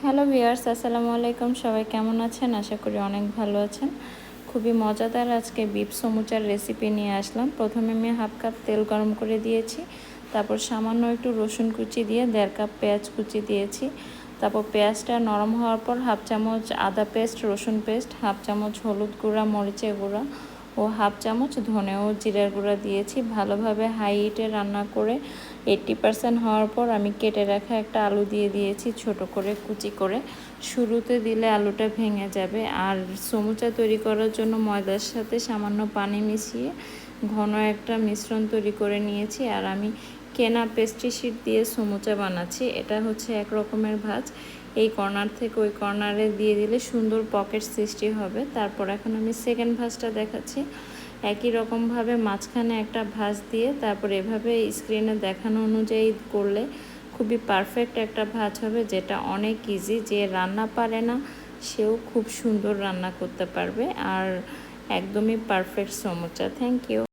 Hello viewers, আসসালামু আলাইকুম। সবাই কেমন আছেন? আশা করি অনেক ভালো আছেন। খুবই মজাদার আজকে বিফ সমুচার রেসিপি নিয়ে আসলাম। প্রথমে আমি হাফ কাপ তেল গরম করে দিয়েছি, তারপর সামান্য একটু রসুন কুচি দিয়ে 1.5 কাপ পেঁয়াজ কুচি দিয়েছি। তারপর পেঁয়াজটা নরম হওয়ার পর হাফ চামচ আদা পেস্ট, রসুন পেস্ট, হাফ চামচ হলুদ গুঁড়া, মরিচের গুঁড়া ও হাফ চামচ ধনে ও জিরার গুঁড়া দিয়েছি। ভালোভাবে হাই হিটে রান্না করে 80% হওয়ার পর আমি কেটে রাখা একটা আলু দিয়ে দিয়েছি, ছোট করে কুচি করে। শুরুতে দিলে আলুটা ভেঙে যাবে। আর সমুচা তৈরি করার জন্য ময়দার সাথে সামান্য পানি মিশিয়ে ঘন একটা মিশ্রণ তৈরি করে নিয়েছি। আর আমি কেনা পেস্ট্রি শিট দিয়ে সমুচা বানাচ্ছি। এটা হচ্ছে এক রকমের ভাঁজ। এই কর্নার থেকে ওই কর্নারে দিয়ে দিলে সুন্দর পকেট সৃষ্টি হবে। তারপর এখন আমি সেকেন্ড ভাঁজটা দেখাচ্ছি। একই রকমভাবে মাঝখানে একটা ভাঁজ দিয়ে তারপর এভাবে স্ক্রিনে দেখানো অনুযায়ী করলে খুবই পারফেক্ট একটা ভাঁজ হবে, যেটা অনেক ইজি। যে রান্না পারে না সেও খুব সুন্দর রান্না করতে পারবে। আর একদমই পারফেক্ট সমুচা। Thank you.